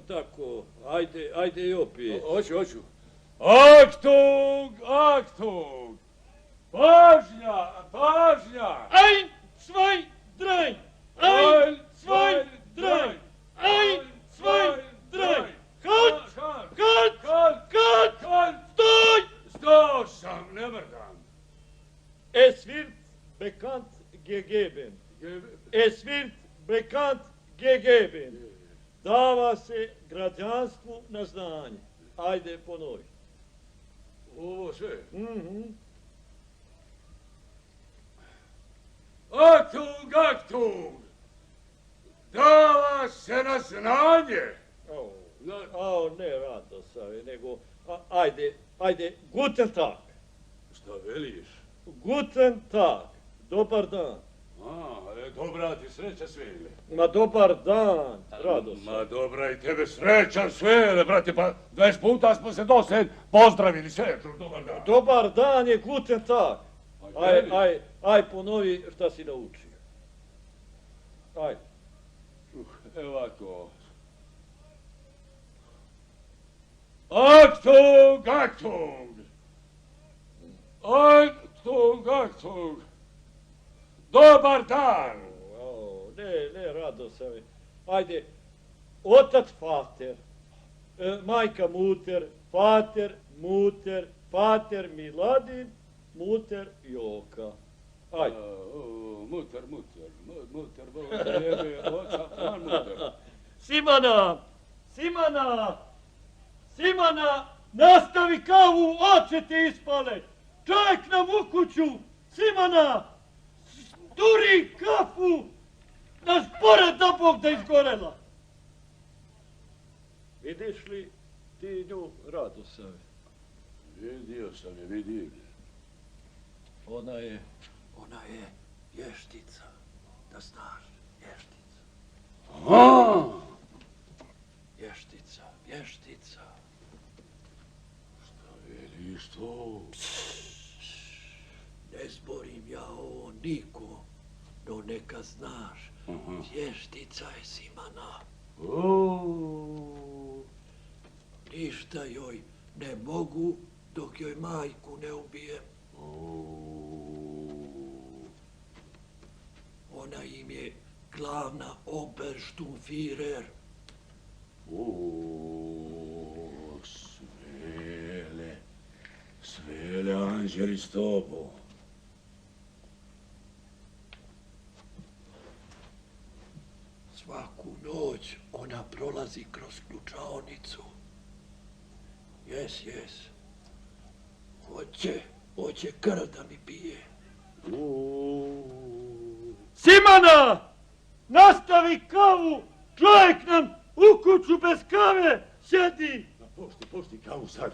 Tako. Ajde i opet. Hoću. Achtung! Pažnja! Ein, zwei, drei! Ein, zwei, drei! Ein, zwei, drei! Halt! Stoj sam, ne mrdam. Es wird bekannt gegeben. Dava se građanstvu na znanje. Ajde, ponovi. Ovo sve. Achtung! Dava se na znanje. Ne Radosav, nego, ajde, guten Tag. Šta veliš? Guten Tag, dobar dan. Dobra ti sreća Svele. Ma dobar dan, Radosav. Ma dobra i tebe sreća Svele, brate, pa 20 puta smo se dosad pozdravili, sestru, dobar dan. Dobar dan je guten Tag. Aj, ponovi šta si naučio. Ajde. Evo ovako. Achtung! Dobar dan! Ne, Radosave. Ajde, otac Fater, majka Muter, Fater Miladin, Muter Joka. Ajde. Muter, Muter. Simana, nastavi kavu, oče ti ispale. Čovjek nam u kuću, Simana, sturi kafu, naš pored da Bog da izgorela. Vidiš li ti nju, Radosave? Vidio sam je, vidim. Ona je vještica, da znaš, vještica. Vještica. Šta veliš to? Ne zborim ja ovo niko, no neka znaš, vještica je Simana. Ništa joj ne mogu dok joj majku ne ubijem. Ona im je glavna Obersturmführer. Svele, anđeli s tobom. Svaku noć ona prolazi kroz ključaonicu. Jes. Hoće krv da mi pije. Simana! Nastavi kavu! Čovjek nam u kuću bez kave sjedi! Pušti kavu sad,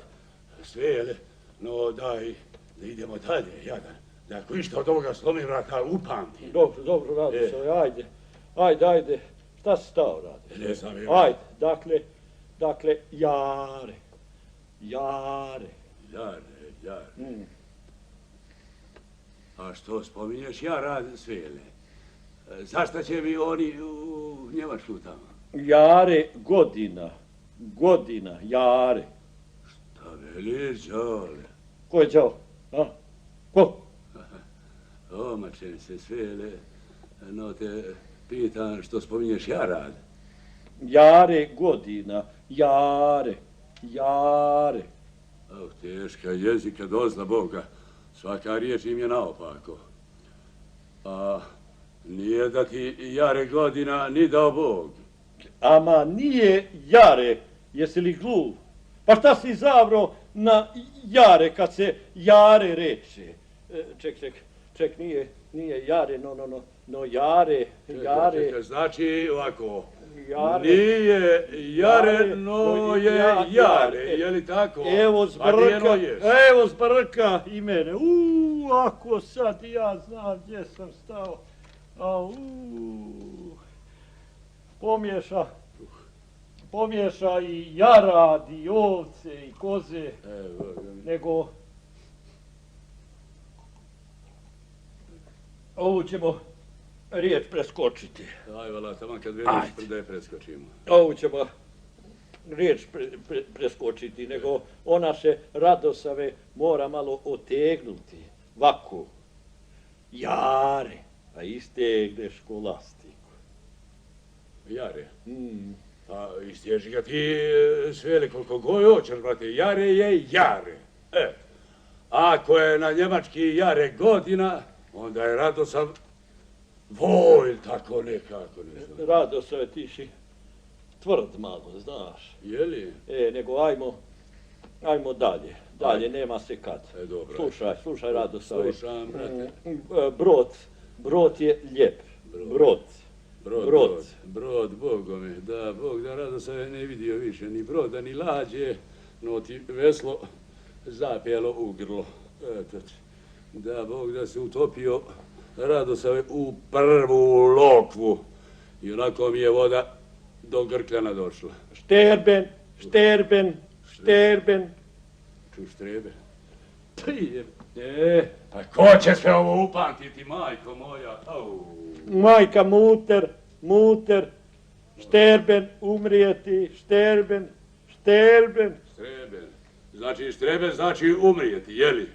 Svele, no daj da idemo dalje, jadan. Da ako išta od ovoga slomi vrata upamtim. Dobro, Radosav, ajde. Šta si stao, Radosav? Ne znam, evo. Ajde, dakle, Jare. Jare. A što spominješ, ja radim Svele. Zašto će mi oni u Njemačku tamo? Jare godina, Jare. Šta veliš, Đole? Ko je Đole? Ko? Omačem se Svele, no te pitan što spominješ ja rad. Jare godina, Jare. Teška jezika dozna Boga, svaka riječ im je naopako. A nije da ti Jare godina ni dao Bog. Ama nije Jare, jesi li glup? Pa šta si zabro na Jare kad se Jare reče? Ček, nije Jare, no Jare. Čekaj, znači ovako, nije Jare, no je Jare, je li tako? Evo zbrka i mene. Ako sad ja znam gdje sam stao. Pomješa i jarad, i ovce, i koze, nego ovu ćemo riječ preskočiti. Aj, vala, tamo kad vidiš da je preskočimo. Ovu ćemo riječ preskočiti, nego ona se Radosave mora malo otegnuti. Vako. Jare, a istegne školastiku. Jare? Mm. Pa istježi ga ti sveli koliko god hoćeš, brate. Jare je jare. Ako je na njemački jare godina, onda je Radosav Voj, tako nekako, ne znam. Radosave, ti si tvrd malo, znaš. Je li? Nego ajmo dalje. Dalje, nema se kad. Dobro. Slušaj, Radosave. Slušam, brate. Brod je lijep. Brod, Bogome. Da, Bog da Radosave ne vidio više ni broda, ni lađe, no ti veslo zapelo u grlo. Eto, da, Bog da se utopio Radosave u prvu lokvu. I onako mi je voda do grkljana došla. Šterben. Ču štrebe? Pa ko će sve ovo upamtiti, majko moja? Au. Majka muter, šterben, umrijeti, šterben. Streben. Znači štreben znači umrijeti, jeli?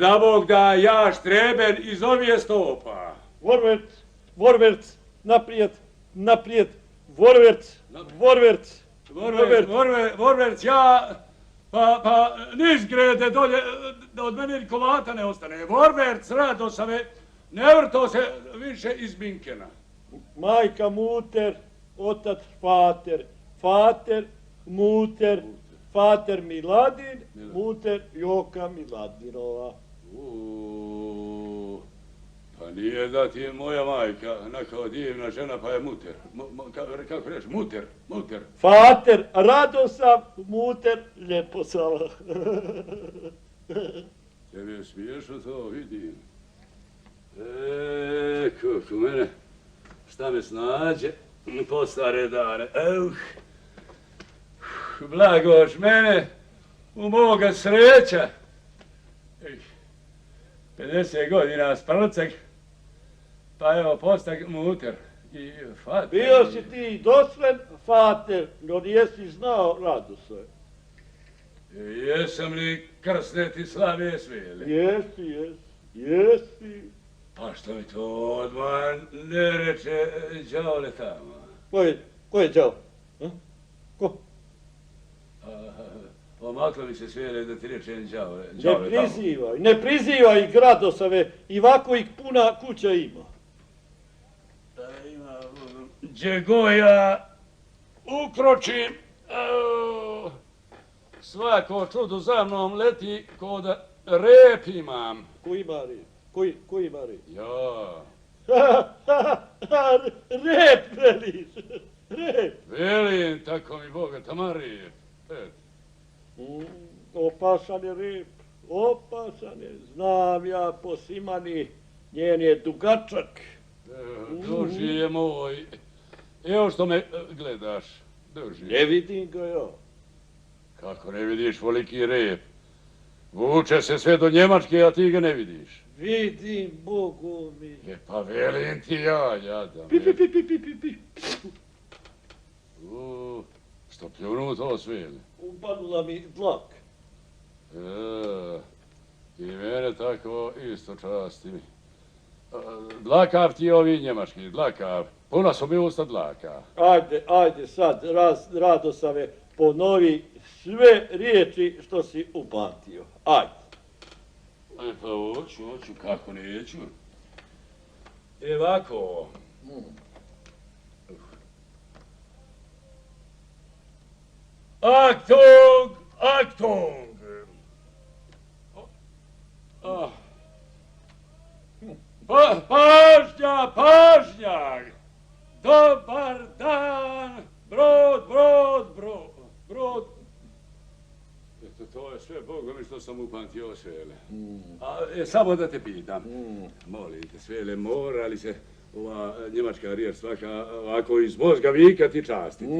Da Bog da ja štreben iz ovije stopa. Vorverc, naprijed, Vorverc, ja, pa niz grede dolje, da od mene ni kolata ne ostane. Vorverc, Radosave, ne vrto se više iz Binkena. Majka muter, otac fater Miladin, muter Joka Miladinova. Pa nije da ti je moja majka, neka divna žena, pa je muter. Kako reći, muter. Fater Radosav, muter Ljeposava. Tebi je smiješno to, vidim. Kako mene, šta me snađe po stare dane. Blagoš mene, u moga sreća. 50 godina sprcak, pa evo postak muter i fater. Bio si ti doslen fater, no nijesi znao Radosave. Jesam li krsne ti slave svele? Jesi. Pa što mi to odmah ne reče đavle tamo? Ko je đavo? Ko? Omaklo mi se svele da ti rečem đavle Ne prizivaj Radosave, i ovako ih puna kuća ima. Gdje go ja ukročim, svako čudo za mnom leti ko da rep imam. Ko ima rep? Ja. Rep veliš, rep. Velim, tako mi Boga, tamo rep. Opasan je rep, znam ja po Simani, njen je dugačak. Duži je moj, evo što me gledaš, duži. Ne vidim ga ja. Kako ne vidiš voliki rep? Vuče se sve do Njemačke, a ti ga ne vidiš. Vidim, Bogu mi. Pa velim ti ja jadam. Pi. Što pljunu to sveli? Upadula mi dlak. I mene tako isto časti mi. Dlakav ti je ovi njemački, dlakav. Puna su mi usta dlaka. Ajde sad, Radosave, ponovi sve riječi što si upamtio. Ajde. Pa hoću, kako neću. Ovako. Achtung! Pažnja! Dobar dan! Brod! Eto, to je sve, Boga mi što sam upamtio svele. Samo da te pitam, molim te, svele, mora li se ova njemačka riječ svaka ovako iz mozga vikati častiti?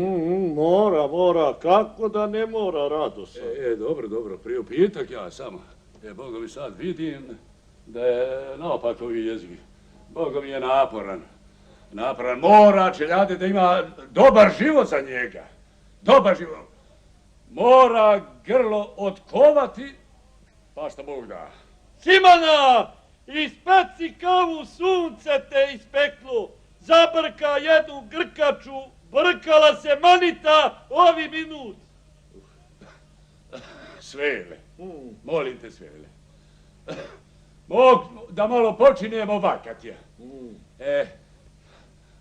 Mora, kako da ne mora, Radosave? Dobro, priupitak ja samo. Boga mi sad vidim da je naopak ovi jezik. Boga mi je naporan. Mora čeljati da ima dobar život za njega. dobar život. Mora grlo otkovati, pa šta Bog da. Simana, ispeci kavu, sunce te ispeklo. Zabrka jednu grkaču, brkala se manita ovi minut. Svele, molim te Svele. Da malo počinjemo vakat je.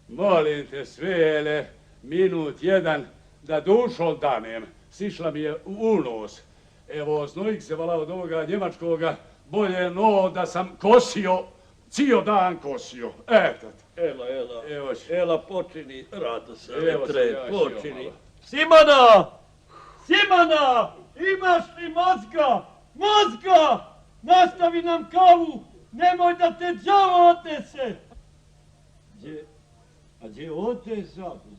Molim te Svele, minut jedan, da dušom danem. Sišla mi je u nos. Evo, znojik se vala od ovoga njemačkoga, bolje no da sam kosio, cijel dan kosio. Eto. Ela, počini, rado se, Evo sam ja počini. Simana! Simana! Imaš li mozga? Mozga! Nastavi nam kavu! Nemoj da te đavo otese! A gdje ode zabudu?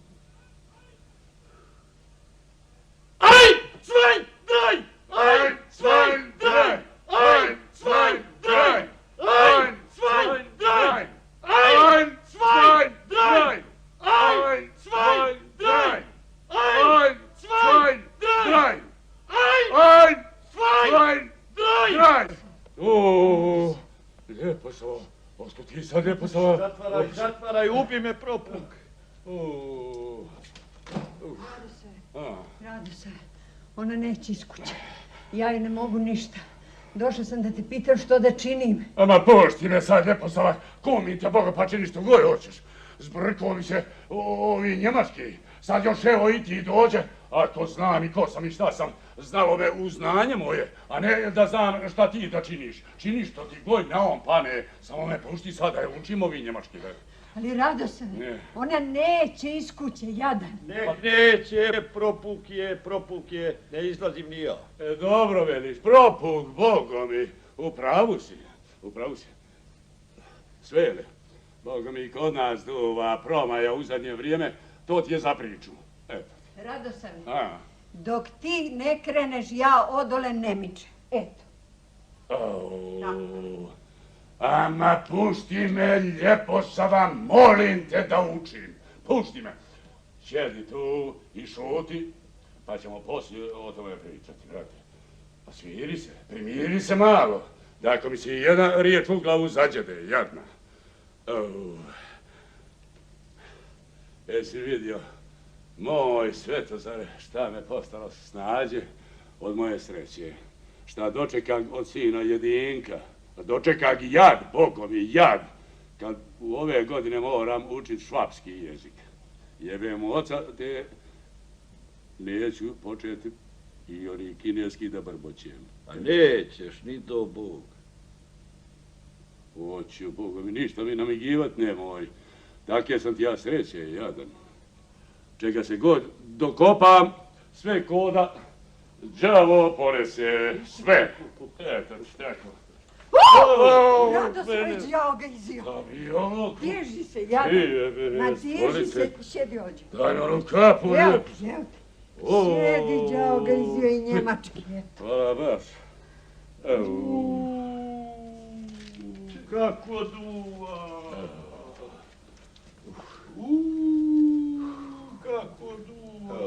Aj! Svej! Draj! Aj! Svej! Draj! Aj! Svej! Draj! Aj! Svej! Draj! Aj! Svej! Draj! Aj! Svej! Draj! Aj! Svej! Draj! Aj! Svej! Draj! O, lijepo sam, osko ti sad lijepo sam. Zatvaraj, ubi me propuk. Rado se, ona neće iz kuće. Ja joj ne mogu ništa. Došla sam da te pitam što da činim. Ama pušti me sad lijepo sam, ko mi te Boga pa čini što god hoćeš. Zbrkao mi se ovi njemački. Sad još evo i ti dođe, ako znam i ko sam i šta sam, znalo me u znanje moje, a ne da znam šta ti da činiš. Činiš što ti god na on pane, samo me pušti sad da je učim ovi njemački. Ali Radosave, ona neće iz kuće, jadan. Neće, propuk je, ne izlazim ni ja. Dobro veliš, propuk, Bogo mi, upravu si. Svele, Bogo mi kod nas duva promaja u zadnje vrijeme, to ti je za priču. Radosave, dok ti ne kreneš, ja odole ne miče. Eto. Ama pušti me lijepo sada, molim te da učim. Pušti me. Sjedi tu i šuti, pa ćemo poslije o tome pričati, brate. Pa smiri se, primiri se malo. Da ako mi si jedna riječ u glavu zađede, jadna. Jesi vidio, moj Svetozare, šta me postalo snađe od moje sreće. Šta dočekam od sina jedinka. Dočekak jad, Bogom i jad, kad u ove godine moram učit švapski jezik. Jebem mu oca, te neću početi i oni kineski da brboćem. A nećeš, ni to Bog. Hoću, Bogom, ništa mi namigivat nemoj. Takve sam ti ja sreće, jadan. Čega se god dokopam, sve koda, đavo ponese, sve. Eto, tako. Radosave, đavo ga izio. Bježi se, jadan. Bježi se, sjedi ovdje. Daj na onu kapu, lijepo. Sjedi, đavo ga izio i njemački. Hvala baš. Kako duva. Kako duva.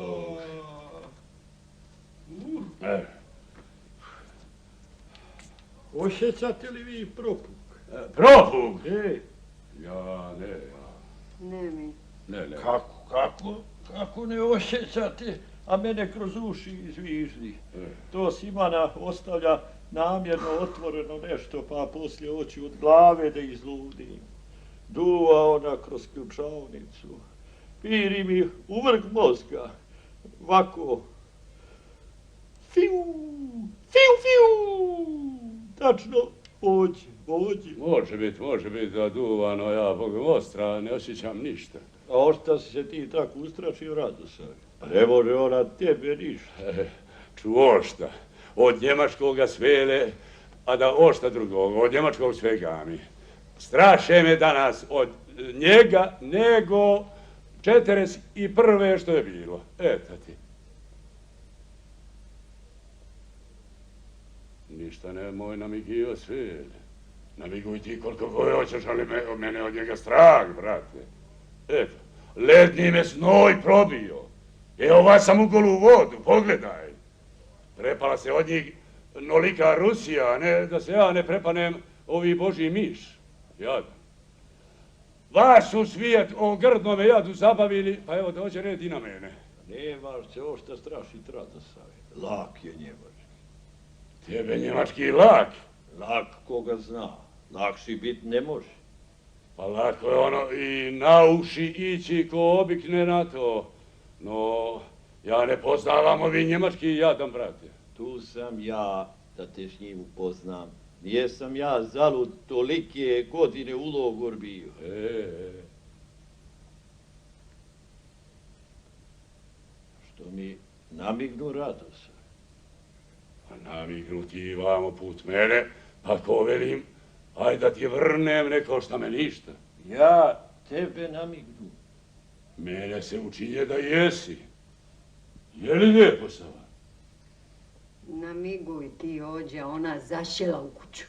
Osjećate li vi propuk? Propuk? Ja, ne, ja. Ne mi. Ne. Kako ne osjećate, a mene kroz uši izviždi. To Simana ostavlja namjerno otvoreno nešto, pa poslije oči od glave da izludim. Duva ona kroz ključavnicu. Piri mi u vrh mozga. Vako. Fiu! Tačno, pođi. Može biti da duva, no ja, Bogom ostra, ne osjećam ništa. A ošta si se ti tako ustrašio, Radosave? Ne može ona tebe ništa. Čuošta, od njemačkoga Svele, a da ošta drugog, od njemačkog svega mi. Straše me danas od njega nego 41. što je bilo. Eto ti. Ništa nemoj namigio Svele. Namiguj ti koliko god hoćeš, ali mene od njega strah, brate. Eto, ledni me znoj probio. Evo vas sam u golu vodu, pogledaj. Prepala se od njih nolika Rusija, a ne da se ja ne prepanem ovi božji miš. Jadan. Vas u svijet o grdnome jadu zabavili, pa evo dođe red i na mene. Nemaš se ovo što strašit Radosave. Lak je njemački. Tebe njemački lak. Lak koga zna. Lakši bit ne može. Pa lako je ono i na uši ići ko obikne na to. No, ja ne poznavam ovi njemački jadan, brate. Tu sam ja da te s njim upoznam. Nijesam ja zalud tolike godine u logor bio. Što mi namignu Radosa. Pa namignu ti vamo put mene, pa ko velim, aj da ti vrnem, ne košta me ništa. Ja tebe namignu. Mene se učinje da jesi. Je li lijepo Sava? Namiguj ti ođe, ona zašjela u kuću.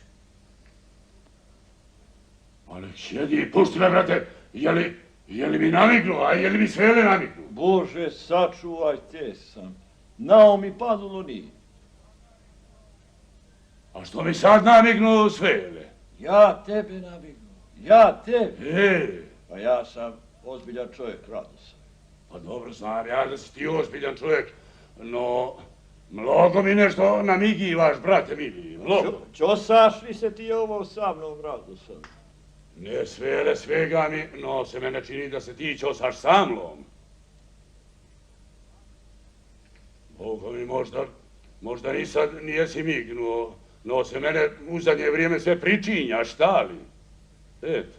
Pa nek sjedi, pusti me, brate, je li mi namignu, a je li mi Svele namignu? Bože, sačuvaj te sam. Nao mi padulo nije. A što mi sad namignu Svele? Ja tebe namignu. Ja tebe. Pa Pa ja sam ozbiljan čovjek, Radosa. pa dobro znam ja da si ti ozbiljan čovjek, no mnogo mi nešto namigivaš, brate mili, mnogo. Čosaš li se ti ovo sa mnom, Radosa? Ne Svele svega mi, no se mene čini da se ti čosaš sa mnom. Bogo mi možda ni sad nijesi mignuo, no se mene u zadnje vrijeme sve pričinja, šta li? Eto.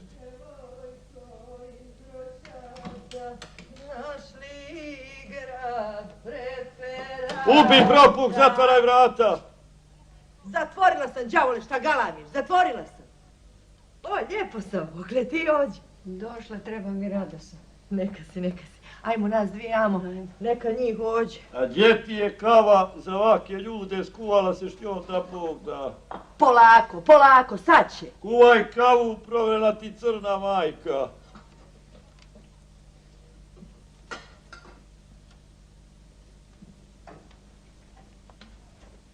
Ubi propuk, zatvaraj vrata! Zatvorila sam, đavole, šta galamiš, zatvorila sam. O, lijepo sam, mogle ti ođi. Došla, treba mi Radosa. Neka si. Ajmo nas dvije, amo, neka njih ođe. A gdje ti je kava za ovake ljude, skuvala se što da Bog da. Polako, sad će. Kuvaj kavu, provela ti crna majka.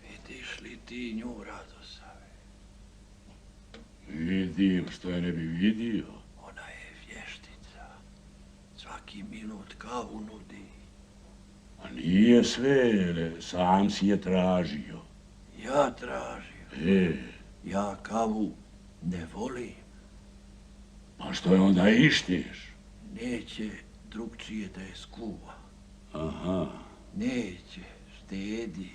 Vidiš li ti nju, Radosave? Vidim, što je ne bi vidio. Ona je vještica. Svaki minut kavu nudi. A nije Svele, sam si je tražio. Ja tražim. Ja kavu ne volim. Pa što je onda ištiš? Neće drugčije da je skuva. Aha. Neće, štedi.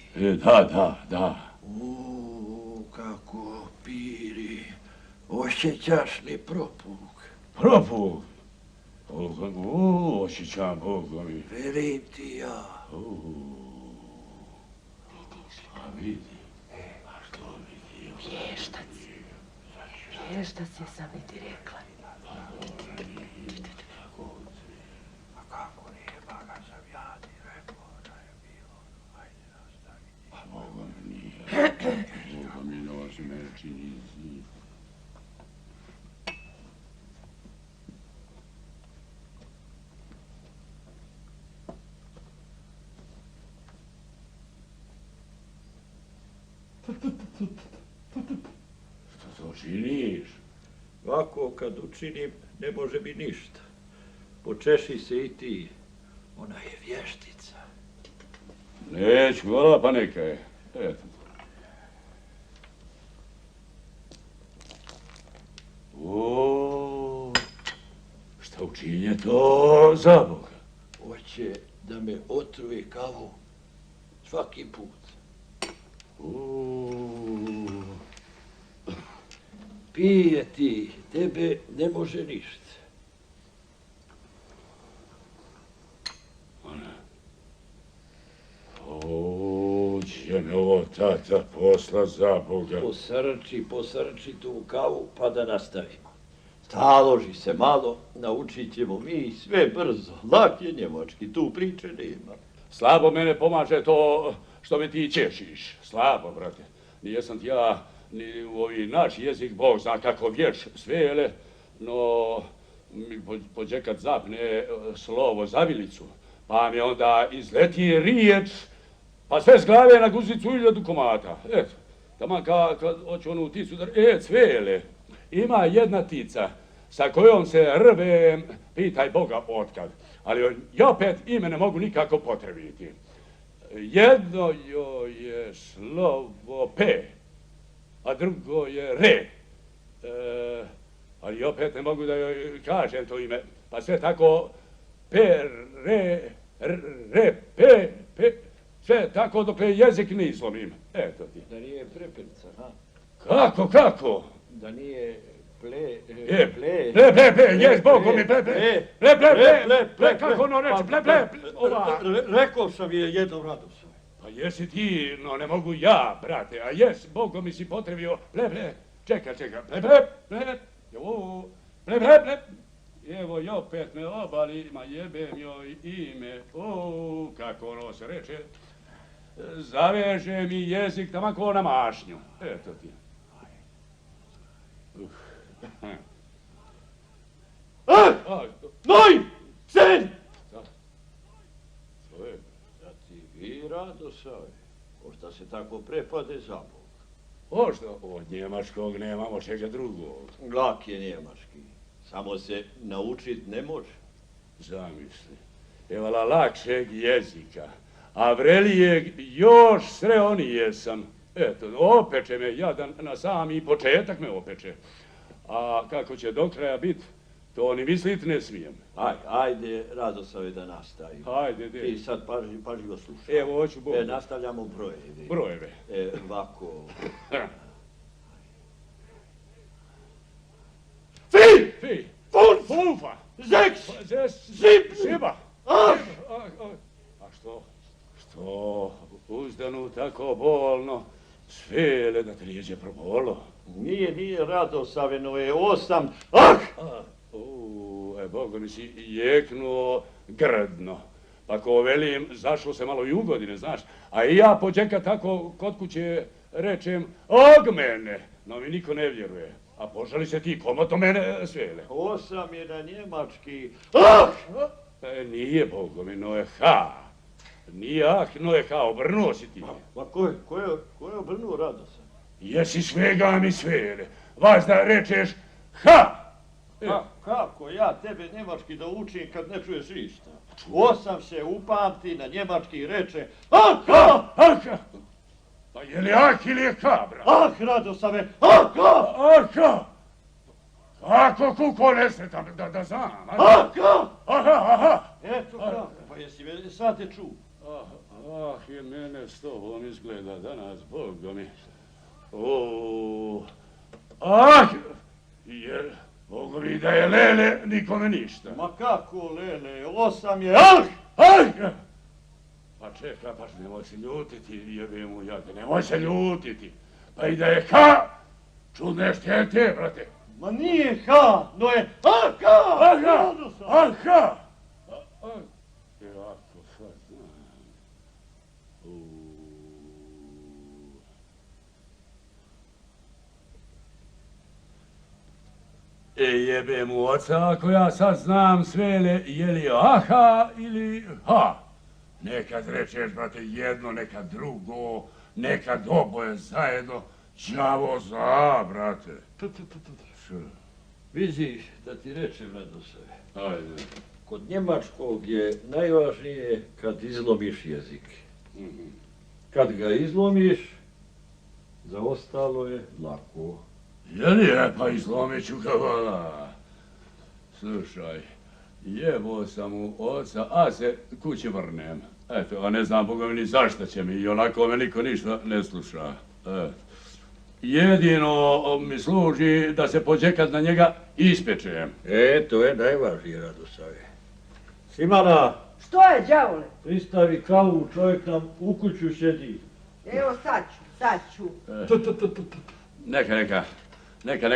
Da. Kako piri. Osjećaš li propuk? Propuk? Osjećam, Boga mi. Verim ti ja. A vidi. A što vidio? Vještac je sam i ti rekla. A kako nije, pa ga sam ja ti rekao da je bilo. Ajde, nastavi. A Boga mi nije. Boga mi nosi mene čini zid. Što to činiš? Ovako kad učinim, ne može mi ništa. Počeši se i ti. Ona je vještica. Neću, vola pa neka je. Eto. Šta učinje to za Boga? Hoće da me otruje kavu svaki put. Pije ti, tebe ne može ništa. Ona. Će me ovo tata posla za Boga. Posrči tu kavu pa da nastavimo. Staloži se malo, naučit ćemo mi sve brzo. Lak je njemački, tu priče nema. Slabo mene pomaže to što me ti češiš. Slabo, brate. Nijesam ti ja ni u ovi naš jezik, Bog zna kako vješ Svele, no mi pođekat zapne slovo zavilicu, Pa mi onda izleti riječ, pa sve s glave na guzicu 1000 komata. Eto, tamo kad hoću onu ticu da... Cvele, ima jedna tica sa kojom se rvem, pitaj Boga otkad, ali ja opet ime ne mogu nikako potrebiti. Jedno joj je slovo P, a drugo je R. Ali opet ne mogu da joj kažem to ime, pa sve tako P, R, P, sve tako dok jezik ne izlomim. Eto ti. Da nije prepelica, ha? Kako? Da nije ple, jes, Bogu mi, ple, kako ono reći, ple, ova. Rekao sam je jednom Radosave. Pa jesi ti, no ne mogu ja, brate, a jes, Bogu mi si potrebio, ple, čeka, ple, evo i opet me obali, ma jebem joj ime, kako ono se reče, zaveže mi jezik tamako na mašnju, eto ti. Noj! Sen! Što je? Da ti vi, Radosave, pošto se tako prepade za Bog. Ošto? Od njemačkog nemamo čega drugog. Glak je njemački, samo se naučit ne može. Zamisli, evala lakšeg jezika, a vrelijeg još sreonije sam. Eto, opeče me jadan na sami početak me opeče. A kako će do kraja biti, to ni mislit ne smijem. Ajde, Radosave, da nastavimo. Ajde. Ti sad pažljivo slušaj. Evo, hoću Bog. Nastavljamo brojeve. Ovako. Fi! Funfa! Zeks! Šiba! A što uzdanu tako bolno, svele da te lijeđe probolo? Nije Radosave, no je 8. Bogo mi si jeknuo grdno. Pa ko velim, zašlo se malo i u godine, znaš. A i ja pođeka tako kod kuće rečem, og mene, no mi niko ne vjeruje. A požali se ti, komoto mene svele. 8 je na njemački. Nije Bogo mi, no je ha. Nije no je ha, obrnuo si ti. Ma ko je obrnuo, Radosave? Jesi svega mi svele. Vas da rečeš ha. Kako ja tebe njemački da učim kad ne čuješ ništa? 8 se upamti, na njemački reče aha! Pa je li ah ili je ka, brat? Radosave, Kako kuko nesretan, da znam? Aha! Eto kako, pa jesi me sad te čuo? I mene s tobom izgleda danas, Bogo mi. Jer... Bogu mi da je lele, nikome ništa. Ma kako lele, 8 je Pa čeka, paš nemoj se ljutiti, jebe mu jade, nemoj se ljutiti. Pa i da je ha, čudne štete, brate. Ma nije ha, no je aha! Jako sad znam. Jebe mu oca, ako ja sad znam svele, je li aha ili ha. Nekad rečeš, brate, jedno, nekad drugo, nekad oboje zajedno. Đavo za, brate. Vidiš, da ti rečem, Radosave. Ajde. Kod njemačkog je najvažnije kad izlomiš jezik. Kad ga izlomiš, za ostalo je lako. Jeli je, pa izlomit ću ga, vala. Slušaj, jebo sam u oca, a se kući vrnem. Eto, a ne znam, Boga mi ni zašto će mi, i onako me niko ništa ne sluša. Jedino mi služi da se pođekad na njega ispečem. To je najvažnije, Radosave. Simana, Što je, đavole? pristavi kavu, čovjek nam u kuću sjedi. Evo sad ću. Neka,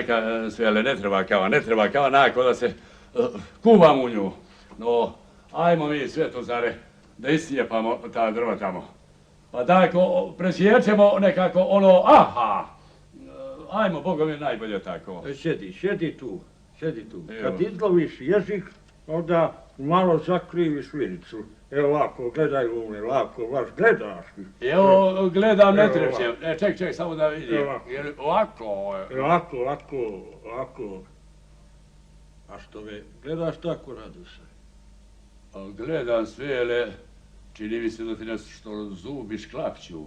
svele, ne treba kava, nako da se kuvam u nju. No, ajmo mi, Svetozare, da iscijepamo ta drva tamo. Pa tako, presjećemo nekako ono, aha! Ajmo, Boga mi najbolje tako. Sjedi tu. Evo. Kad izloviš jezik, onda malo zakriviš vilicu. Evo ovako, gledaj Lune, ovako, baš gledaš. Evo, gledam, ne Evo trepćem. Ček, samo da vidim. Evo. Ovako. Ovako. A što me gledaš tako, Radose? Gledam sve, ale čini mi se da ti nešto zubi šklapću.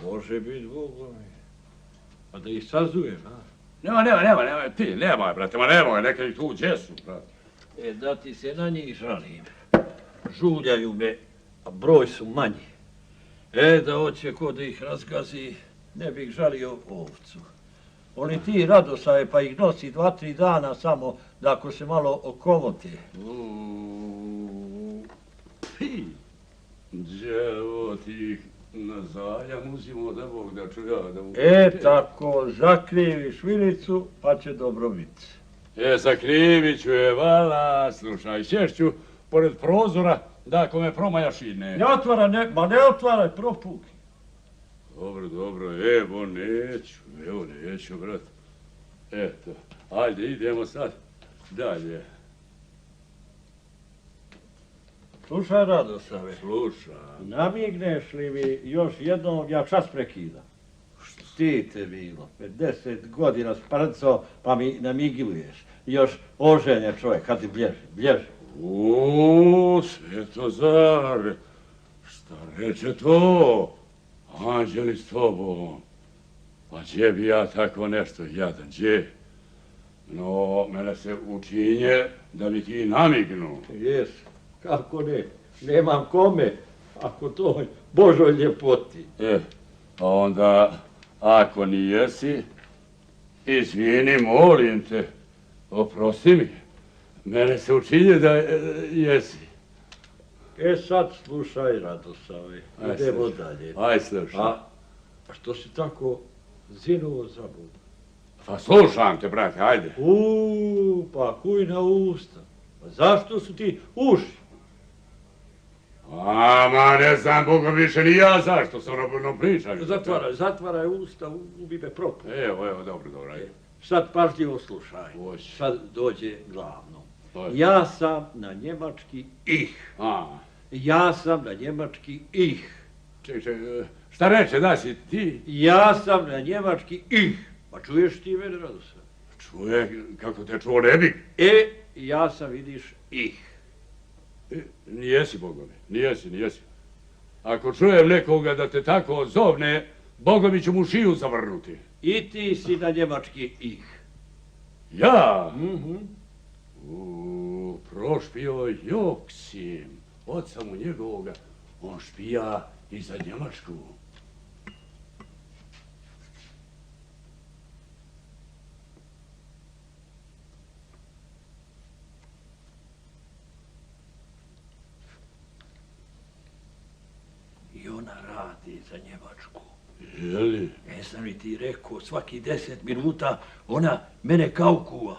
Može biti, Bogu mi. Pa da ih sazujem, a? Nema, ti, nemoj, brate, nemoj, neka ih tu gdje su, brate. Da ti se na njih žalim. Žuljaju me, a broj su manji. Da hoće ko da ih razgazi, ne bih žalio ovcu. Oni ti Radosaje pa ih nosi 2-3 dana samo da ako se malo okomote. Đevo ti ih na zajam uzimo da Bog da ću ja da mu... Tako, zakriviš vilicu pa će dobro biti. Zakrivit ću je, vala, slušaj, sješću pored prozora da ako me promajašine. Ne otvaraj, propuki. Dobro, evo neću, brat. Eto, ajde, idemo sad dalje. Slušaj, Radosave. Slušam. Namigneš li mi još jednom, ja čas prekidam. Ti te bilo, 50 godina sprco, pa mi namigiluješ. Još oženje čovjek, kad ti blježi. Svetozar, šta reče to? Anđeli s tobom. Pa gdje bi ja tako nešto jadan, gdje? No, mene se učinje da bi ti namignu. Jes, kako ne, nemam kome, ako to Božoj ljepoti. Pa onda, ako nijesi, izvini, molim te, oprosti mi. Mene se učinje da jesi. Sad slušaj, Radosave, idemo dalje. Aj, slušaj. A što si tako zinuo za Bog? Pa slušam te, brate, ajde. Pa kuj na usta. Pa zašto su ti uši? Ma ne znam, Boga više ni ja zašto se ono pričam. Zatvaraj usta, ubi me propu. Evo, dobro, ajde. Sad pažljivo slušaj. Hoće. Sad dođe glavno. Ja sam na njemački ih. Ja sam na njemački ih. Ček, šta reče, da si ti? Ja sam na njemački ih. Pa čuješ ti mene, Radosav? Čuje, kako te čuo ne bi. Ja sam, vidiš, ih. Nijesi, Bogome, nijesi. Ako čujem nekoga da te tako zovne, Bogomi ću mu šiju zavrnuti. I ti si na njemački ih. Ja? Prošpio Joksim, oca mu njegovoga, on špija i za Njemačku. I ona radi za Njemačku. Jeli? Sam li ti rekao, svaki 10 minuta ona mene kao kuva.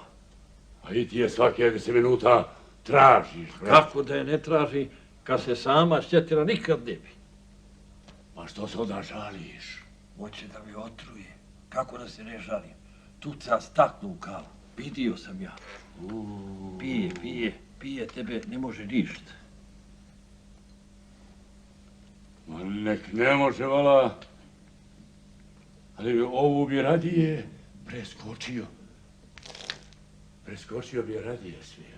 A i ti je svake 10 minuta tražiš, brat. Kako da je ne traži, kad se sama sjetila nikad ne bi. Pa što se onda žališ? Hoće da mi otruje. Kako da se ne žalim? Tuca staknu u kavu. Vidio sam ja. Pije, tebe ne može ništa. Ma nek ne može, vala. Ali ovu bi radije preskočio. Preskočio bi radije svijele.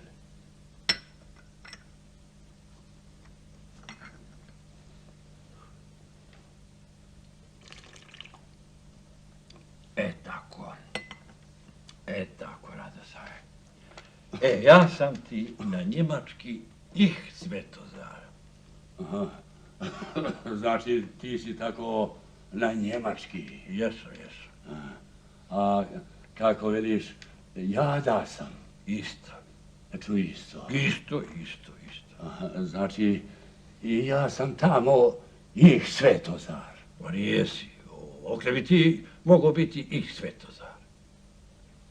Tako, Radosave. Ja sam ti na njemački ih, Svetozar. Aha. Znači, ti si tako na njemački. Jesu. A kako veliš, ja da sam. Isto. Ču isto. Isto. Aha, znači, i ja sam tamo ih Svetozar. Pa nijesi. Okle bi ti mogao biti ih Svetozar.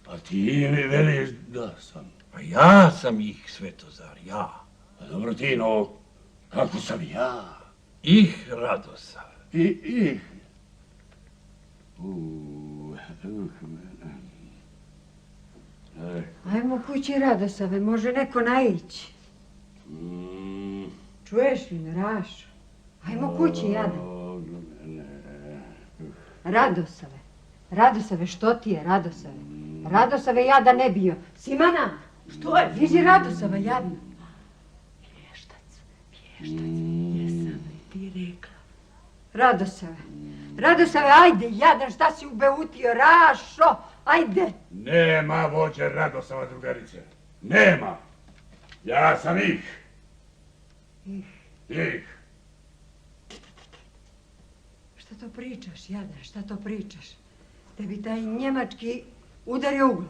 Pa ti mi veliš da sam. Pa ja sam ih Svetozar, ja. Pa dobro ti, no, kako sam ja? Ih Radosav. Ih. Ajmo kući, Radosave, može neko naići. Čuješ li me, Rašo? Ajmo kući, jadan. Bog mene. Radosave, što ti je, Radosave? Radosave jada ne bio. Simana, Što je? diži Radosava, jadna. Vještac, jesam ti rekla. Radosave, ajde, jadan, šta si ubeutio, Rašo, ajde. Nema vođe Radosava, drugarice. Nema. Ja sam ih. Ih. Šta to pričaš, jadan, šta to pričaš? Tebi taj njemački udario u glavu.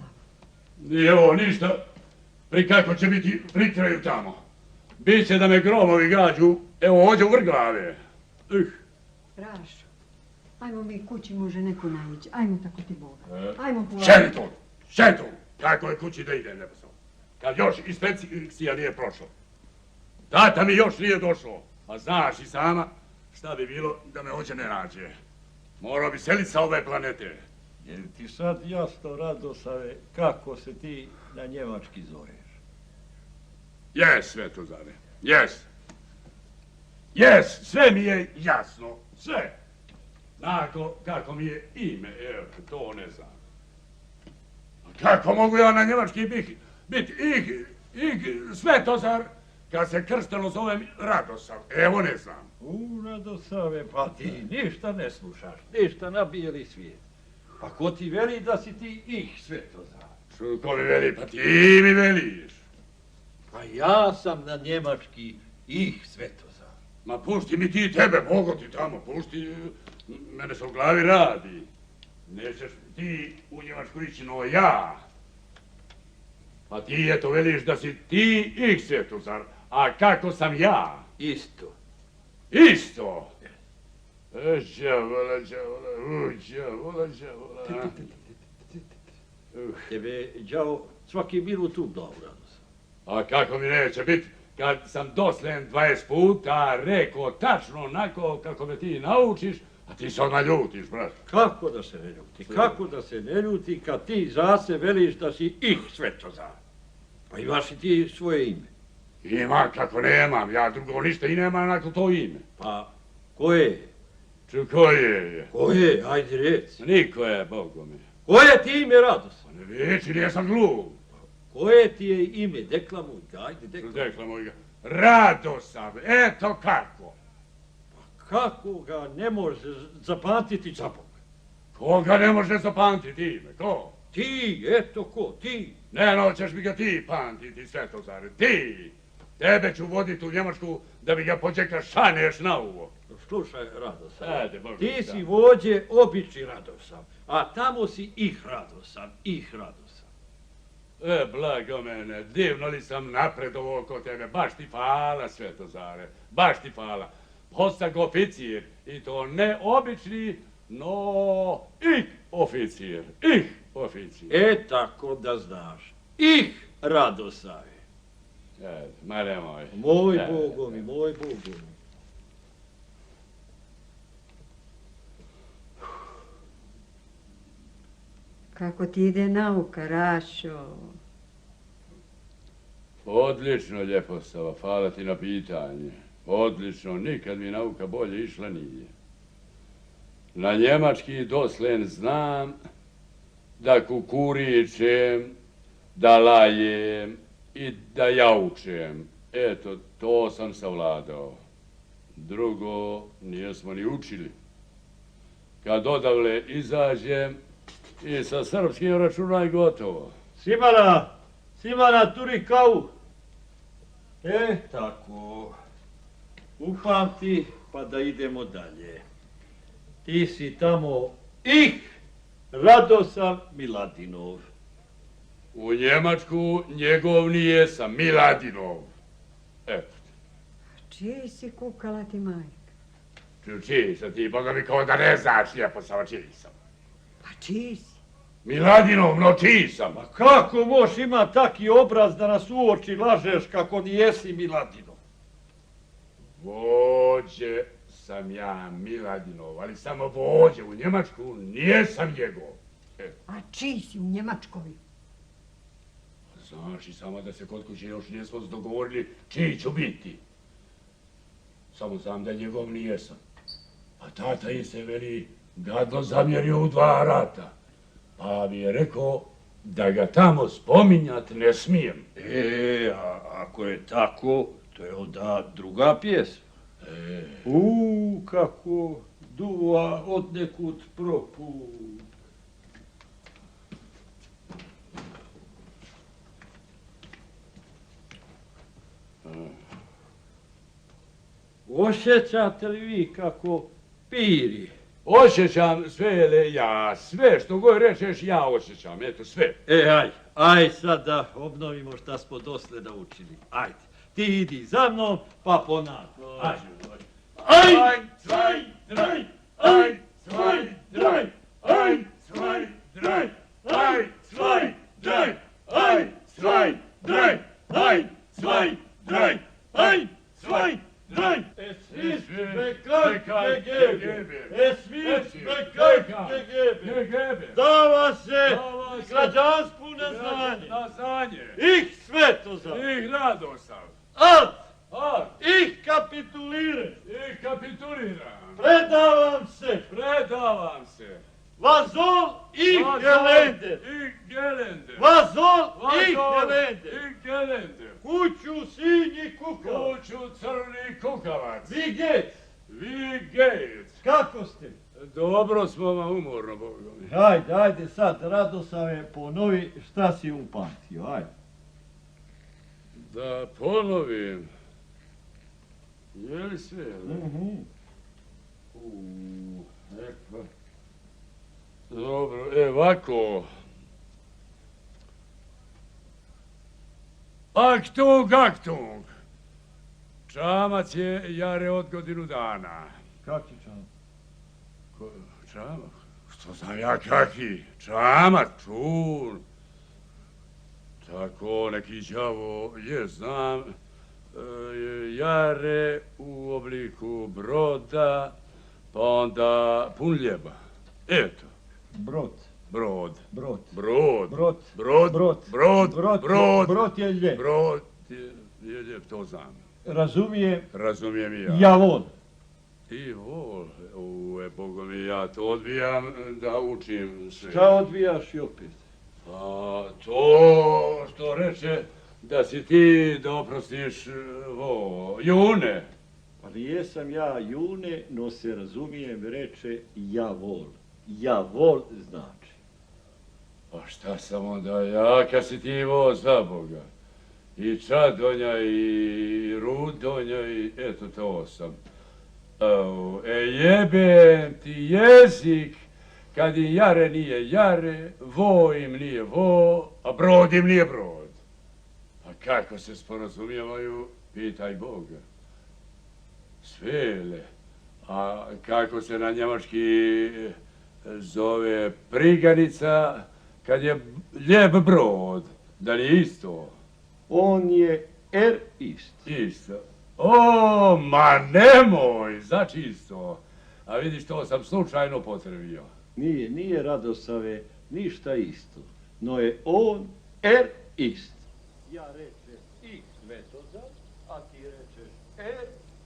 Nije ovo ništa. Pri kako će biti pri kraju tamo. Biće da me gromovi gađu, evo ovdje u vrglave. Rašo, ajmo mi kući, može neko naići. Ajmo tako ti Boga. Ajmo po... Šetu! Kako je kući da ide, neposao? Kad još inspekcija nije prošlo. Tata mi još nije došlo. A znaš i sama šta bi bilo da me ovdje ne nađe. Morao bi selit sa ove planete. Je li ti sad jasno, Radosave, kako se ti na njemački zoveš? Jes, Svetozare, jes. Jes, sve mi je jasno, sve. Znako kako mi je ime, evo, to ne znam. A kako mogu ja na njemački biti ih Svetozar, kad se kršteno zovem Radosav, evo ne znam. Radosave, pa ti ništa ne slušaš, ništa na bijeli svijet. Pa ko ti veli da si ti ih Svetozar? Ko mi veli, pa ti mi veliš. Pa ja sam na njemački ih Svetozar. Ma pušti mi ti tebe, Bogo ti tamo, pušti, mene se u glavi radi. Nećeš ti u Njemačku ići, no ja. Pa ti eto veliš da si ti ih Svetozar, a kako sam ja? Isto. Isto! Đavola. Tebe, đavo, svaki minut udao, Radosav. A kako mi neće biti kad sam doslen 20 puta rekao tačno onako kako me ti naučiš, a ti se odmah ljutiš, brat. Kako da se ne ljuti? Kako da se ne ljuti kad ti za se veliš da si ih Svetozar? Pa imaš i ti svoje ime. Ima kako nemam, ja drugo ništa i nemam nakon to ime. Pa, koje? Koje je? Koje? Ajde reci. Niko je, Bogome. Koje ti ime, Radosav? Ne viči, nisam glup. Koje ti je ime? Deklamuj ga, ajde deklamuj. Deklamuj ga. Radosav, eto kako. Kako ga ne može zapamtiti za Boga? Koga ne može zapamtiti ime, ko? Ti, eto ko, ti. Ne, no, ćeš mi ga ti pamtiti, Svetozare, ti. Tebe ću voditi u Njemačku da bi ga pođekla šaneš na uvo. Slušaj, Radosav, Ajde, Bože, ti da. si vođe obični Radosav, a tamo si ih Radosav. Blago mene, divno li sam napredovao kod tebe, baš ti hvala, Svetozare, baš ti hvala. Postag oficir, i to ne obični, no ih oficir. E, tako da znaš, ih Radosave. Ma nemoj. Moj Bogo mi, moj Bogo mi. Kako ti ide nauka, Rašo? Odlično, Ljepostava, hvala ti na pitanje. Odlično, nikad mi nauka bolje išla nije. Na njemački doslen znam da kukuričem, da lajem i da jaučem. Eto, to sam savladao. Drugo nismo ni učili. Kad odavle izađem i sa srpskim računaj gotovo. Simana, turi kavu. E, tako. Upamti, pa da idemo dalje. Ti si tamo ih Radosav Miladinov. U Njemačku njegov nije sam, Miladinov. Eto. Čiji si kukala ti majka? Čiji sam ti, Boga mi kao da ne znaš, Ljepostava, čiji sam. Pa čiji si? Miladinov, no čiji sam. Ma kako moš ima taki obraz da nas u oči lažeš kako nijesi Miladinov? Vođe sam ja Miladinov, ali samo vođe u Njemačku nijesam njegov. A čiji si u Njemačkoj? Znaš i sama da se kod kuće još nismo dogovorili čiji ću biti. samo znam da njegov nijesam. Pa tata im se veli gadno zamjerio u 2 rata. Pa mi je rekao da ga tamo spominjat ne smijem. A ako je tako, to je onda druga pjesma. Kako duva od nekud proput. Osjećate li vi kako piri? Osjećam sve, ja sve što god rečeš ja osjećam, eto sve. Aj sad da obnovimo šta smo dosle naučili. Ajde, ti idi za mnom, pa ponavljam. Aj, cvaj, draj, aj, cvaj, draj, aj, cvaj, draj, aj, cvaj, draj, aj, cvaj, draj, aj, cvaj, draj, aj, cvaj, draj. Es ist bekannt gegeben. Es wird bekannt gegeben. Dava se građanspune znanje. Na znanje. Ich Svetozar. Ich Radosav. Alt. A, Ich kapitulire. ich kapituliram. Predavam se. Predavam se. Was soll ich gelände? Ich gelände. Was soll ich gelände? Ich gelände. Kuću sinji kukavac. Kuću crni kukavac. Vi geht's? Vi geht's. Kako ste? Dobro smo vam umorno, Boga mi. Ajde, sad, Radosave, ponovi šta si upamtio, ajde. Da ponovim. Je li sve, ne? Dobro, ovako. Aktung. Čamac je jare od 1 dana. Kaki čan? Čamak? Što znam ja kaki? Čamak, čun. Tako neki đavo je, znam. Jare u obliku broda, pa onda pun ljeba. Eto. Brod. Brod. Brod. Brod. Brod. Brod. Brod. Brod. Brod. Brod. Brod je ljep. Brod je lijep, to znam. Razumijem i ja. javol. I vol. Bogo mi, ja to odbijam da učim sve. Šta odbijaš i opet? Pa to što reče da si ti da oprostiš june. Ali jesam ja june, no se razumijem, reče javol. Javol znači. Pa šta sam onda ja, kad si ti za Boga? I čadonja, i rudonja, i eto to sam. Jebem ti jezik, kad im jare nije jare, vo im nije vo, a brod im nije brod. A kako se sporazumijevaju, pitaj Boga. Svele, a kako se na njemački zove priganica, kad je lijep brod, da li isto? On je ist. Isto. O, ma nemoj, znači isto. A vidiš, to sam slučajno potrebio. Nije Radosave ništa isto, no je on ist. Ja rečem ich Svetozar, a ti rečeš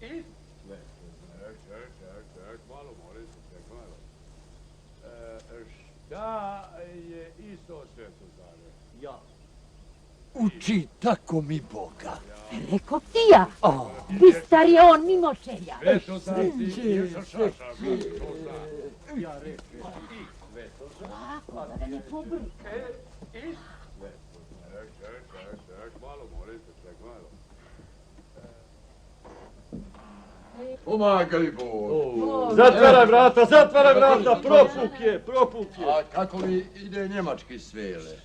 ist Svetozar. Ček, malo molim se, ček malo. Šta je isto Svetozare? Ja. Uči tako mi Boga. Rekao ti ja, bistar je on mimo šelja. Svetozar ti je sa šaša, to znam. Ja rečem ich Svetozar, Tako, da ne pobrka. ist Svetozar. Ček, malo molim se, ček malo. Pomaga mi Bog. Zatvaraj vrata, propuk je. A kako li ide njemački svele?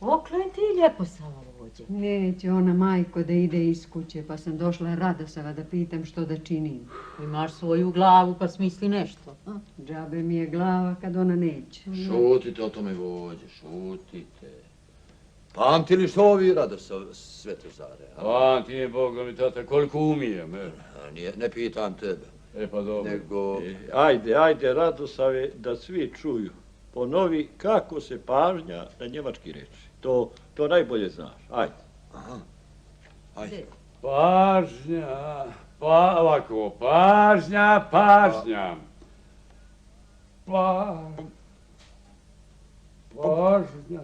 Okle ti lijepo Sava vođe. Neće ona, majko, da ide iz kuće, pa sam došla Radosava da pitam što da činim. Imaš svoju glavu pa smisli nešto. Džabe mi je glava kad ona neće. Šutite o tome vođe, šutite. Pamti li što ovi Radosav Svetozare? Pamtim, Boga mi, tata, koliko umijem, Ne pitam tebe. Pa dobro. Nego... Ajde, Radosave, da svi čuju. Ponovi kako se pažnja na njemački reči. To najbolje znaš. Ajde. Ajde. Pažnja Pa ovako, pažnja, pažnja. Pažnja.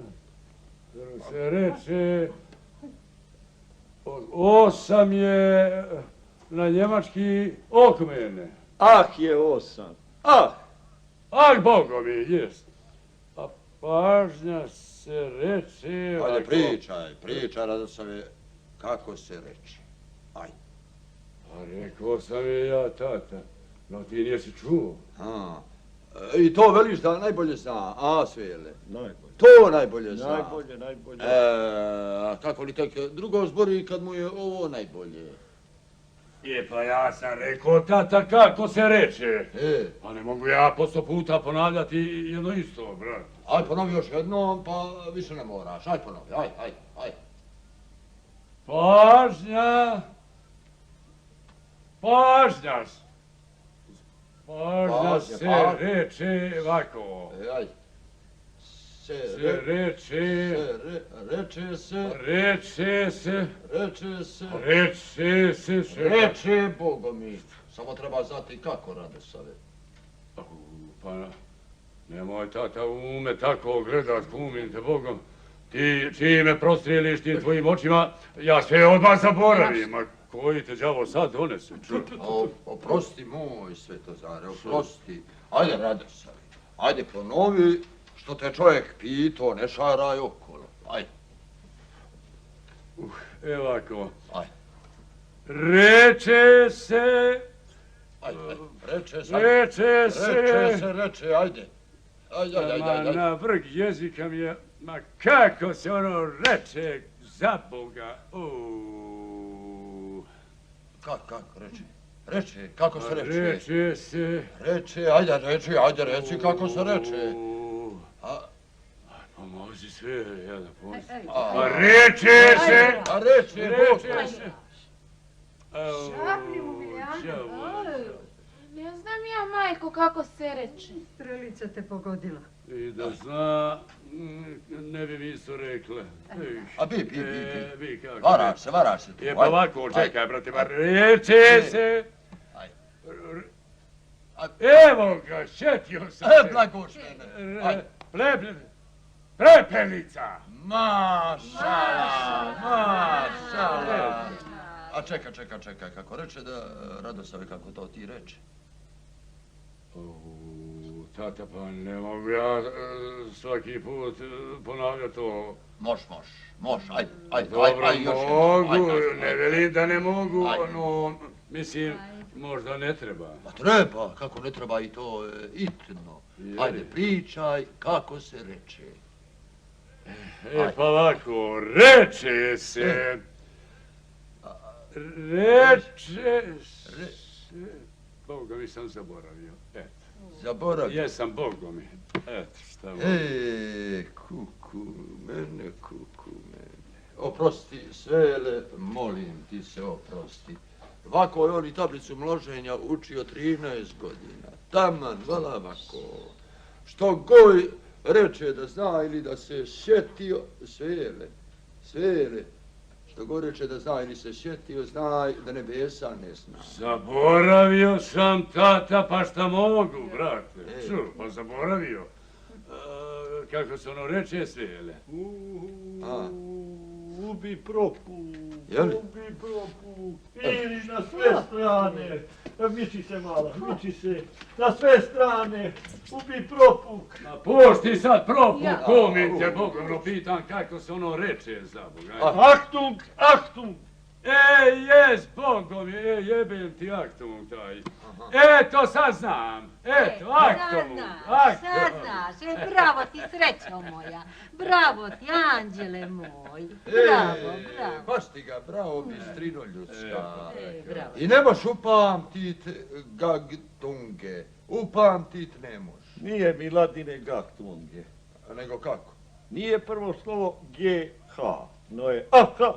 Se reče, 8 je na njemački okmene. Ah je 8. Ah! Ah, Bogo mi, jest. A pažnja se reče... Ajde, pričaj, Radosave, kako se reče. Ajde. A rekao sam je ja, tata, no ti nijesi čuo. I to veliš da najbolje zna, a Svele? Najbolje. To najbolje zna. Najbolje. A kako li tek drugo zbori kad mu je ovo najbolje? Pa ja sam rekao, tata, kako se reče. Pa Pa ne mogu ja po 100 puta ponavljati jedno isto, brat. aj ponovi još jednom, pa više ne moraš. Aj ponovi, aj. Pažnja. Pažnja se reče ovako. Aj. Reče, Bogo mi. Samo treba znati kako, Radosave. Pa, nemoj tata ume tako gledat, kumim te Bogom. Ti čim me prostrijeliš tim tvojim očima, ja sve odmah zaboravim. A koji te đavo sad donese? Oprosti moj, Svetozare, oprosti. Ajde, Radosave, ajde ponovi što te čovjek pitao, ne šaraj okolo. Ajde. Ovako. Ajde. Reče se... Reče, ajde. Ajde. Na vrh jezika mi je, ma kako se ono reče, za Boga, Kako reče? Reče, kako se reče? Reče se... Reče, ajde reci kako se reče. Pomozi sve, ja da pomozi. A reče se... A reče, Reče se... Šapni mu, Milijana. Ne znam ja, majko, kako se reče. Strelica te pogodila. I da zna, ne bi mi isto rekla. A bi. Bi kako? Varaš se tu. Pa ovako, čekaj, brate, reče se... Evo ga, šetio sam se. Blagoš mene. Prepelica. Mašala. A čekaj, kako reče da Radosave, kako to ti reče? Tata, pa ne mogu ja svaki put ponavljati to. Moš, ajde. Dobro, Još mogu, ne velim da ne mogu, no, mislim, možda ne treba. Pa treba, kako ne treba i to itno. Ajde, pričaj kako se reče. Pa ovako, reče se... Boga mi sam zaboravio, eto. Zaboravio? Jesam, Boga mi, eto šta vam. Kuku mene. Oprosti, Svele, molim ti se oprosti. Ovako je on i tablicu množenja učio 13 godina. Taman, vala ovako. Što goj reče da zna ili da se sjetio, Svele. Što god reče da zna ili se sjetio, znaj da nebesa ne zna. Zaboravio sam, tata, pa šta mogu, brate. Pa zaboravio. Kako se ono reče, Svele? Ubi propuk. Jeli? Ili na sve strane. Miči se mala, na sve strane. Ubi propuk. Ma pusti sad propuk, kumim te Bogom, pitam kako se ono reče, za Boga. Achtung! Jes, Bogom, jebem ti Achtung taj. Eto, sad znam. Eto, Achtung. Sad znaš, bravo ti, srećo moja. Bravo ti, anđele moj. Bravo. Baš ti ga, bravo, bistrino ljudska. Bravo. I ne moš upamtit Gagtunge. Upamtit ne moš. Nije Miladine Gachtunge. Nego kako? Nije prvo slovo GH, no je aha.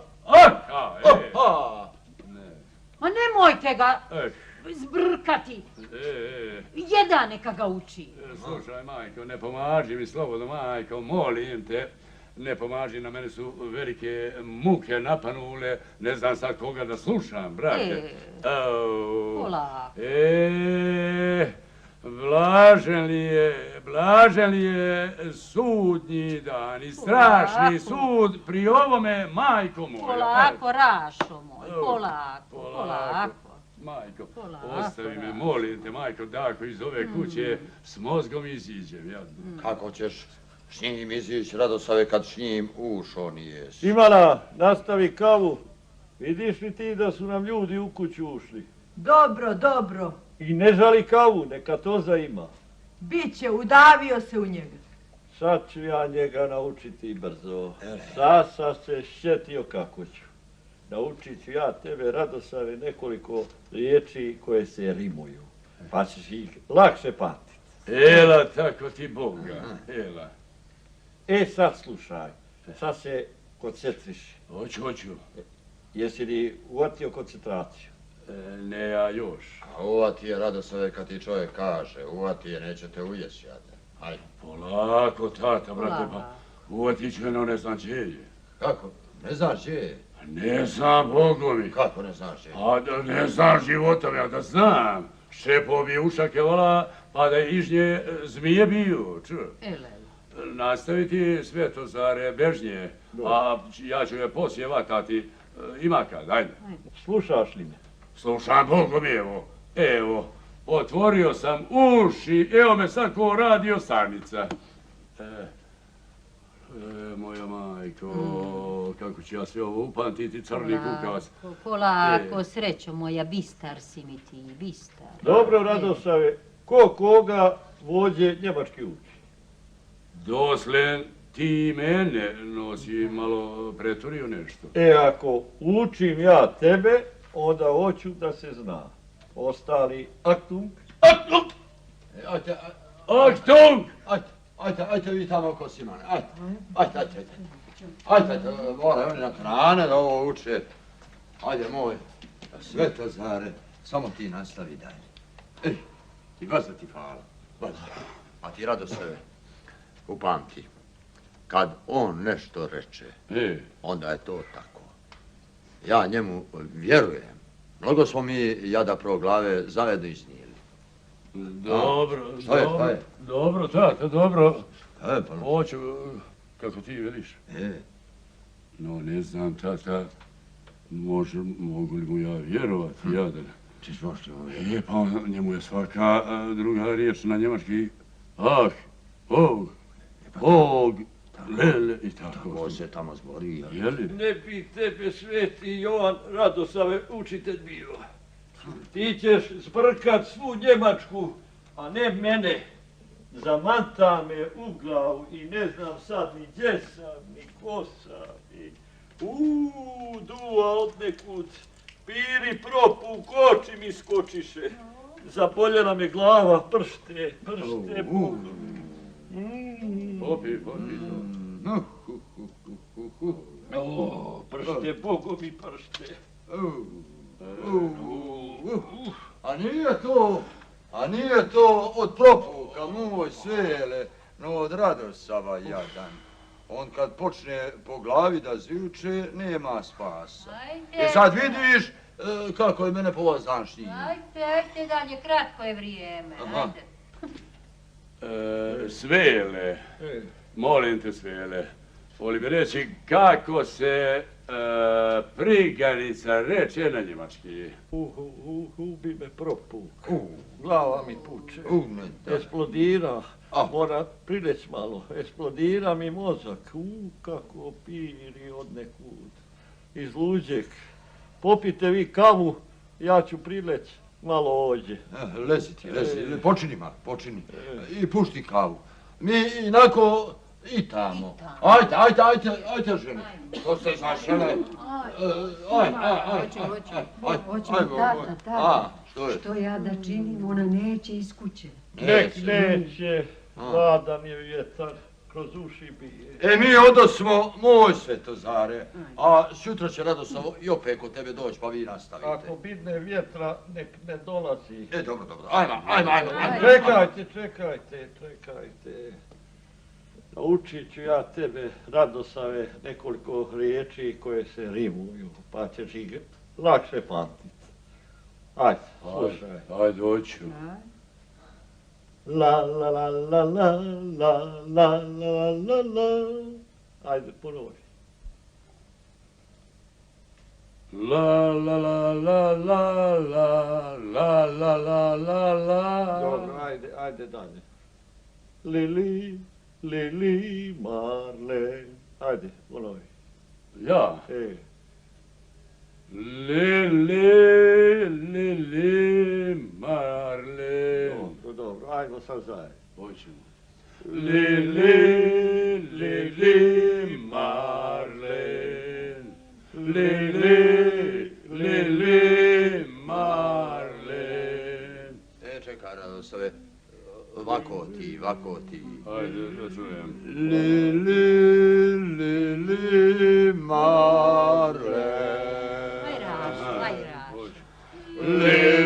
Ma nemojte ga zbrkati. Jedan neka ga uči. Slušaj, majko, ne pomaži mi slobodno, majko, molim te. ne pomaži, na mene su velike muke napanule, ne znam sad koga da slušam, brate. Polako. Blažen li je sudnji dan i strašni sud pri ovome, majko moja. Polako, Rašo moj, polako. Majko, ostavi me, molim te, majko, da ako iz ove kuće s mozgom iziđem, jadno. Kako ćeš s njim izići, Radosave, kad s njim ušo nijesi? Šimana, nastavi kavu. Vidiš li ti da su nam ljudi u kuću ušli? Dobro, dobro. I ne žali kavu, neka to zaima. Biće, udavio se u njega. Sad ću ja njega naučiti brzo. Sasa se šetio kako ću. Naučit ću ja tebe, Radosave, nekoliko riječi koje se rimuju. Pa ćeš ih lakše patiti. Ela, tako ti Boga, ela. Sad slušaj, sad se koncentriš. Hoću. Jesi li uvatio koncentraciju? Ne, ja još. A uvati je, Radosave, kad ti čovjek kaže, uvati je, nećete ujesti, jadne. Hajde. Polako, tata, brate, pa uvatit ću jedno ne znam gdje je. Kako? Ne znaš gdje je? Ne znam, Bogovi. Kako ne znaš gdje je? A da ne znam životom, ja da znam. Šepo bi ušake vola, pa da iz nje zmije biju, čuo. Nastaviti Svetozare bežnje, a ja ću je poslije vatati. Ima kad, ajde. Slušaš li me? Slušam, Bogovi, evo, otvorio sam uši, evo me sad ko radio stanica. Moja majko, kako ću ja sve ovo upamtiti, crni kukavac. Polako, srećo moja, bistar si mi ti, bistar. Dobro, Radosave, ko koga vođe njemački uči? Doslen ti mene nosi malo preturio nešto. Ako učim ja tebe, onda hoću da se zna. Ostali, Achtung! Achtung! Ajde vi tamo oko Simane, ajde, moraju oni na krane da ovo uče. Ajde moj, Svetozare, samo ti nastavi dalje. I baš da ti hvala, a ti Radosave, upamti, kad on nešto reče, onda je to tako. Ja njemu vjerujem, mnogo smo mi jada pro glave zajedno iznijeli. Dobro, tata, dobro. Hoću, kako ti veliš. No, ne znam, tata, mogu li mu ja vjerovati, jadan. Pa njemu je svaka druga riječ na njemački lele i tako. Ko se tamo zbori, jeli? Ne bi tebe sveti Jovan Radosave učitelj bio. Ti ćeš zbrkat svu Njemačku, a ne mene. Zamanta me u glavu i ne znam sad ni gdje sam, ni ko sam. Duva od nekud, piri propuk, oči mi skočiše. Zaboljela me glava, pršte. Popi. Pršte, Bogu mi pršte. A nije to od propuka, moj Svele, no od Radosava jadan. On kad počne po glavi da zvijuče, nema spasa. I sad vidiš kako je mene povazdaš njim. Ajde, dalje, kratko je vrijeme, ajde. Svele, molim te Svele, voli bi reći kako se priganica reče na njemački. Ubi me propuk. Glava mi puče. Eksplodira. Mora prileć malo. Eksplodira mi mozak. Kako piri od nekud. Iz luđeg. Popite vi kavu, ja ću prileć malo ovdje. Lezi, počini. I pušti kavu. Mi inako i tamo. Ajde, žene. To se znaš, žene. Tata, što ja da činim, ona neće iz kuće. Nek neće, hladan je vjetar, kroz uši bije. Mi odosmo, moj Svetozare, a sutra će Radosavo i opet kod tebe doći, pa vi nastavite. Ako bidne vjetra, nek ne dolazi. Dobro, ajmo. Čekajte. Učit ću ja tebe, Radosave, nekoliko riječi koje se rimuju, pa ćeš ih lakše pamtiti. Ajde, slušaj. Ajde, hoću. La la la la la la la la la la. Ajde, ponovi. La la la la la la la la la la la. Dobro, ajde dalje. Lili, Lili, Marle. Ajde, ponovi. Ja. Lili, Marle. Dobro, ajmo sad zajedno. Hoćemo. Lili, Marlen. Lili, Marlen. Čekaj, Radosave, vako ti. Ajde, da čujem. Lili, Marlen. Aj, Rašo, aj, Rašo. Lili,